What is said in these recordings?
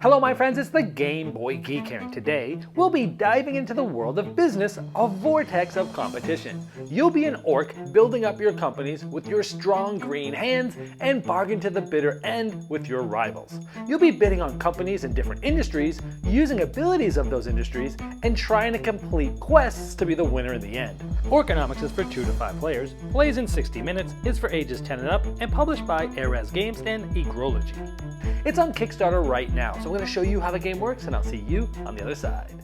Hello my friends, it's the Game Boy Geek here, and today we'll be diving into the world of business, a vortex of competition. You'll be an orc building up your companies with your strong green hands and bargain to the bitter end with your rivals. You'll be bidding on companies in different industries, using abilities of those industries, and trying to complete quests to be the winner in the end. Orconomics is for 2 to 5 players, plays in 60 minutes, is for ages 10 and up, and published by Erez Games and Agrology. It's on Kickstarter right now, so I'm going to show you how the game works, and I'll see you on the other side.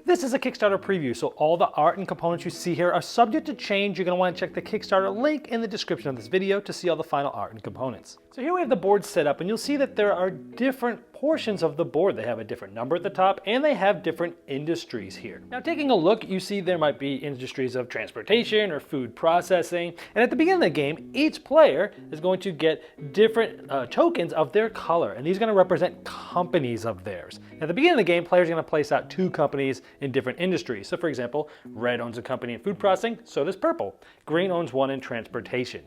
This is a Kickstarter preview, so all the art and components you see here are subject to change. You're going to want to check the Kickstarter link in the description of this video to see all the final art and components. So here we have the board set up, and you'll see that there are different portions of the board. They have a different number at the top, and they have different industries here. Now taking a look, you see there might be industries of transportation or food processing, and at the beginning of the game, each player is going to get different tokens of their color, and these are going to represent companies of theirs. At the beginning of the game, players are going to place out 2 companies in different industries. So for example, red owns a company in food processing, so does purple. Green owns one in transportation.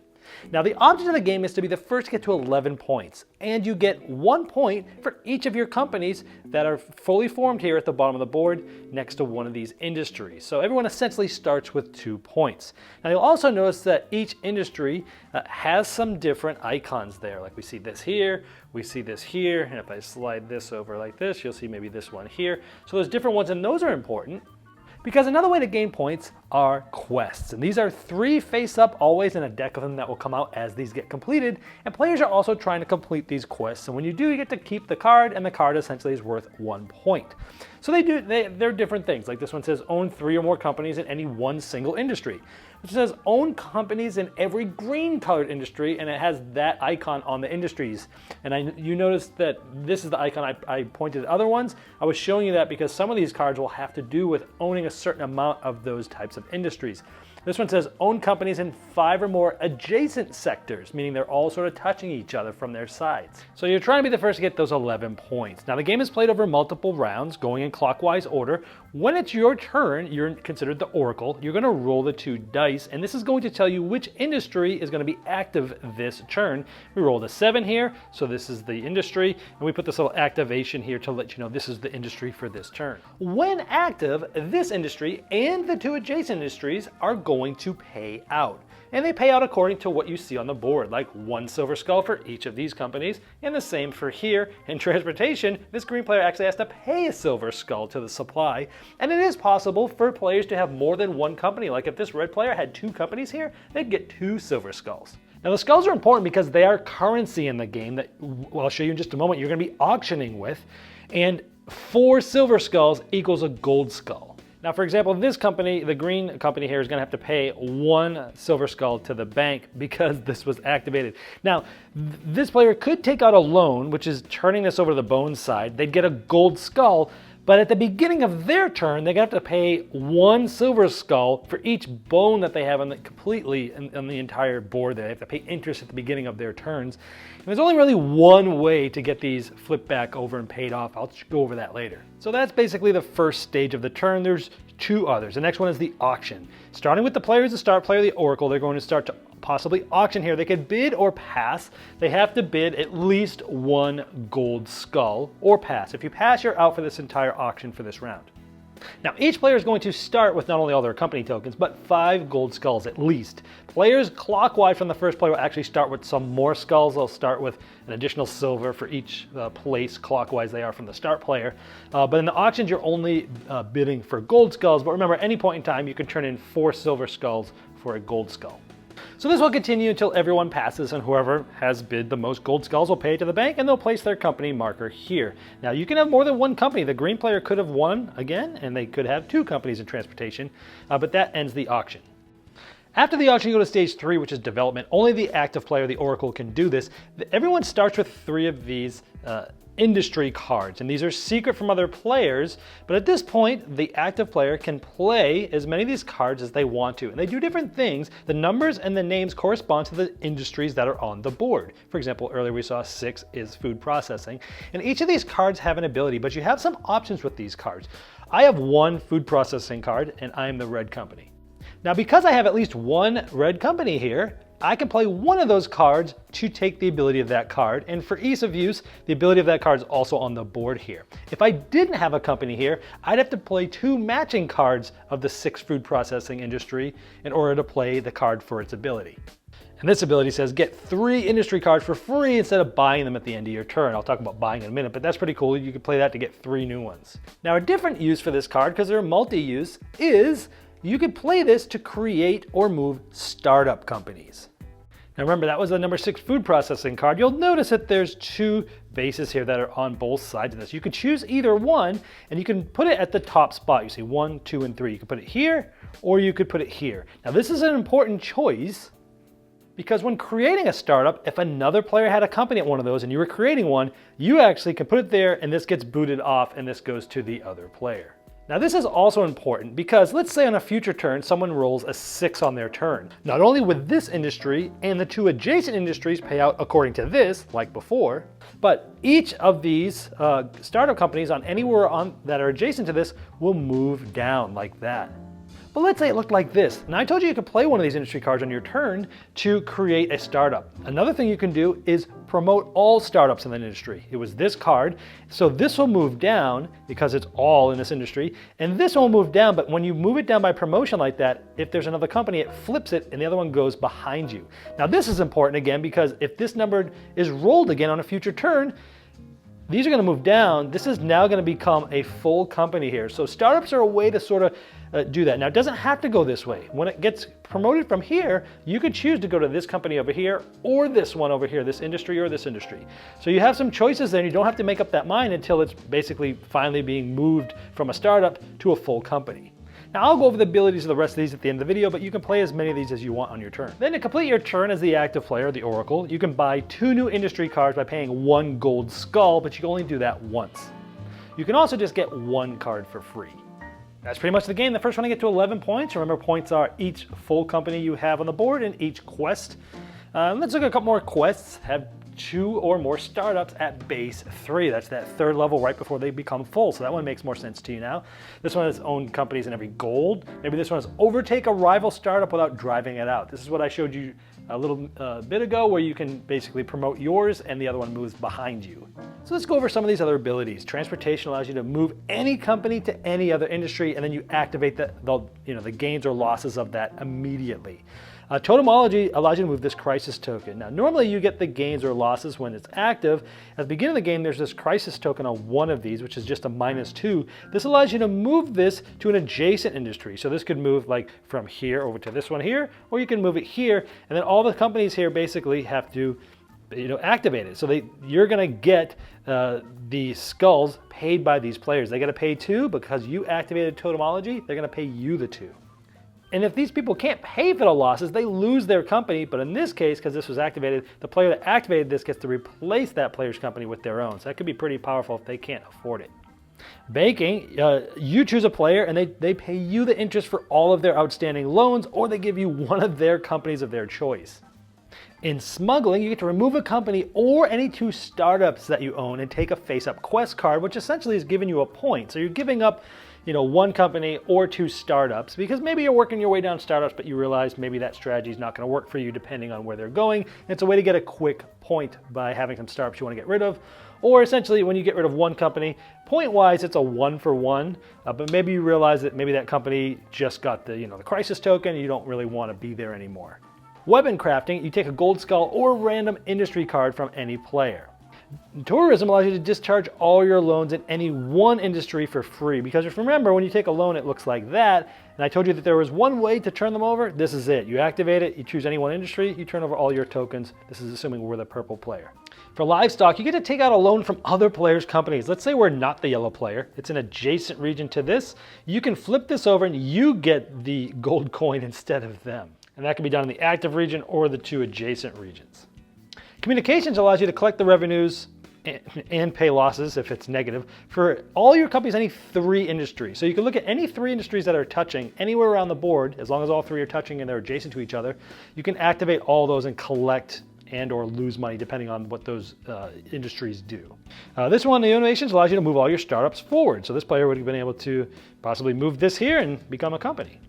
Now the object of the game is to be the first to get to 11 points, and you get 1 point for each of your companies that are fully formed here at the bottom of the board next to one of these industries. So everyone essentially starts with 2 points. Now you'll also notice that each industry has some different icons there. Like we see this here, we see this here, and if I slide this over like this, you'll see maybe this one here. So there's different ones, and those are important because another way to gain points are quests. And these are 3 face-up always in a deck of them that will come out as these get completed. And players are also trying to complete these quests. And when you do, you get to keep the card, and the card essentially is worth 1 point. So they're different things. Like this one says own 3 or more companies in any one single industry. It says own companies in every green colored industry, and it has that icon on the industries. And you notice that this is the icon I pointed at other ones. I was showing you that because some of these cards will have to do with owning a certain amount of those types of industries. This one says own companies in 5 or more adjacent sectors, meaning they're all sort of touching each other from their sides. So you're trying to be the first to get those 11 points. Now the game is played over multiple rounds, going in clockwise order. When it's your turn, you're considered the Oracle. You're going to roll the 2 dice, and this is going to tell you which industry is going to be active this turn. We rolled a 7 here, so this is the industry, and we put this little activation here to let you know this is the industry for this turn. When active, this industry and the 2 adjacent industries are going to pay out. And they pay out according to what you see on the board, like 1 silver skull for each of these companies, and the same for here. In transportation, this green player actually has to pay a silver skull to the supply, and it is possible for players to have more than 1 company. Like if this red player had 2 companies here, they'd get 2 silver skulls. Now the skulls are important because they are currency in the game that, well, I'll show you in just a moment, you're going to be auctioning with, and 4 silver skulls equals a gold skull. Now, for example, this company, the green company here, is going to have to pay 1 silver skull to the bank because this was activated. Now, this player could take out a loan, which is turning this over to the bone side. They'd get a gold skull, but at the beginning of their turn, they're going to have to pay 1 silver skull for each bone that they have on the entire board. They have to pay interest at the beginning of their turns. And there's only really one way to get these flipped back over and paid off. I'll go over that later. So that's basically the first stage of the turn. There's 2 others. The next one is the auction. Starting with the player as the start player, the Oracle, they're going to start to possibly auction here. They could bid or pass. They have to bid at least 1 gold skull or pass. If you pass, you're out for this entire auction for this round. Now, each player is going to start with not only all their company tokens, but 5 gold skulls at least. Players clockwise from the first player will actually start with some more skulls. They'll start with an additional silver for each place clockwise they are from the start player. But in the auctions, you're only bidding for gold skulls. But remember, at any point in time, you can turn in 4 silver skulls for a gold skull. So this will continue until everyone passes, and whoever has bid the most gold skulls will pay it to the bank, and they'll place their company marker here. Now you can have more than 1 company. The green player could have 1 again, and they could have 2 companies in transportation, but that ends the auction. After the auction, you go to stage 3, which is development. Only the active player, the Oracle, can do this. Everyone starts with 3 of these industry cards, and these are secret from other players, but at this point, the active player can play as many of these cards as they want to, and they do different things. The numbers and the names correspond to the industries that are on the board. For example, earlier we saw 6 is food processing, and each of these cards have an ability, but you have some options with these cards. I have 1 food processing card, and I am the red company. Now, because I have at least 1 red company here, I can play one of those cards to take the ability of that card, and for ease of use, the ability of that card is also on the board here. If I didn't have a company here, I'd have to play 2 matching cards of the 6 food processing industry in order to play the card for its ability. And this ability says get 3 industry cards for free instead of buying them at the end of your turn. I'll talk about buying in a minute, but that's pretty cool. You can play that to get 3 new ones. Now, a different use for this card, because they're multi-use, is you could play this to create or move startup companies. Now remember, that was the number 6 food processing card. You'll notice that there's 2 bases here that are on both sides of this. You can choose either one, and you can put it at the top spot. You see 1, 2, and 3. You can put it here, or you could put it here. Now this is an important choice, because when creating a startup, if another player had a company at one of those and you were creating one, you actually can put it there, and this gets booted off, and this goes to the other player. Now this is also important because let's say on a future turn, someone rolls a 6 on their turn. Not only would this industry and the 2 adjacent industries pay out according to this, like before, but each of these startup companies on anywhere that are adjacent to this will move down like that. But let's say it looked like this. Now I told you could play one of these industry cards on your turn to create a startup. Another thing you can do is promote all startups in that industry. It was this card, so this will move down because it's all in this industry, and this will move down, but when you move it down by promotion like that, if there's another company, it flips it and the other one goes behind you. Now this is important again because if this number is rolled again on a future turn, these are going to move down. This is now going to become a full company here. So startups are a way to sort of do that. Now it doesn't have to go this way. When it gets promoted from here, you could choose to go to this company over here or this one over here, this industry or this industry. So you have some choices there, and you don't have to make up that mind until it's basically finally being moved from a startup to a full company. Now I'll go over the abilities of the rest of these at the end of the video, but you can play as many of these as you want on your turn. Then to complete your turn as the active player, the Oracle, you can buy 2 new industry cards by paying 1 gold skull, but you can only do that once. You can also just get 1 card for free. That's pretty much the game. The first one to get to 11 points. Remember, points are each full company you have on the board and each quest. Let's look at a couple more quests. Have 2 or more startups at base 3. That's that 3rd level right before they become full. So that one makes more sense to you now. This one has owned companies in every gold. Maybe this one is overtake a rival startup without driving it out. This is what I showed you a little bit ago, where you can basically promote yours and the other one moves behind you. So let's go over some of these other abilities. Transportation allows you to move any company to any other industry, and then you activate the gains or losses of that immediately. Totemology allows you to move this crisis token. Now, normally you get the gains or losses when it's active. At the beginning of the game, there's this crisis token on one of these, which is just a -2. This allows you to move this to an adjacent industry. So this could move like from here over to this one here, or you can move it here, and then all the companies here basically have to activate it. So you're gonna get the skulls paid by these players. They gotta pay 2 because you activated Totemology, they're gonna pay you the 2. And if these people can't pay for the losses, they lose their company. But in this case, because this was activated, the player that activated this gets to replace that player's company with their own. So that could be pretty powerful if they can't afford it. Banking, you choose a player and they pay you the interest for all of their outstanding loans, or they give you one of their companies of their choice. In smuggling, you get to remove a company or any 2 startups that you own and take a face-up quest card, which essentially is giving you a point. So you're giving up 1 company or 2 startups, because maybe you're working your way down startups, but you realize maybe that strategy is not going to work for you depending on where they're going. It's a way to get a quick point by having some startups you want to get rid of. Or essentially, when you get rid of 1 company, point-wise, it's a 1-for-1, but maybe you realize that maybe that company just got the crisis token and you don't really want to be there anymore. Weapon crafting, you take a gold skull or random industry card from any player. Tourism allows you to discharge all your loans in any one industry for free, because if you remember, when you take a loan, it looks like that, and I told you that there was one way to turn them over. This is it. You activate it, you choose any one industry, you turn over all your tokens. This is assuming we're the purple player. For livestock, you get to take out a loan from other players' companies. Let's say we're not the yellow player. It's an adjacent region to this. You can flip this over and you get the gold coin instead of them. And that can be done in the active region or the 2 adjacent regions. Communications allows you to collect the revenues and pay losses if it's negative for all your companies, any 3 industries. So you can look at any 3 industries that are touching anywhere around the board, as long as all 3 are touching and they're adjacent to each other, you can activate all those and collect and or lose money depending on what those industries do. This one, the innovations, allows you to move all your startups forward. So this player would have been able to possibly move this here and become a company.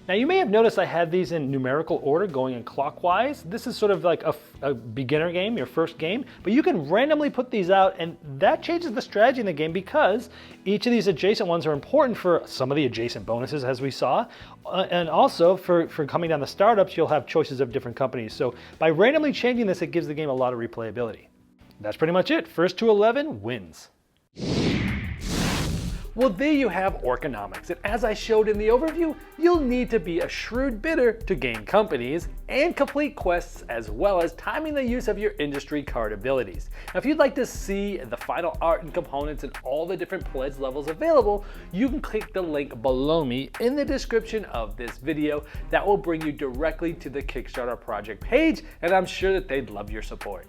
Now you may have noticed I had these in numerical order going in clockwise. This is sort of like a beginner game, your first game, but you can randomly put these out and that changes the strategy in the game because each of these adjacent ones are important for some of the adjacent bonuses as we saw. And also for coming down the startups, you'll have choices of different companies. So by randomly changing this, it gives the game a lot of replayability. That's pretty much it. First to 11 wins. Well, there you have Orconomics, and as I showed in the overview, you'll need to be a shrewd bidder to gain companies and complete quests, as well as timing the use of your industry card abilities. Now, if you'd like to see the final art and components and all the different pledge levels available, you can click the link below me in the description of this video. That will bring you directly to the Kickstarter project page, and I'm sure that they'd love your support.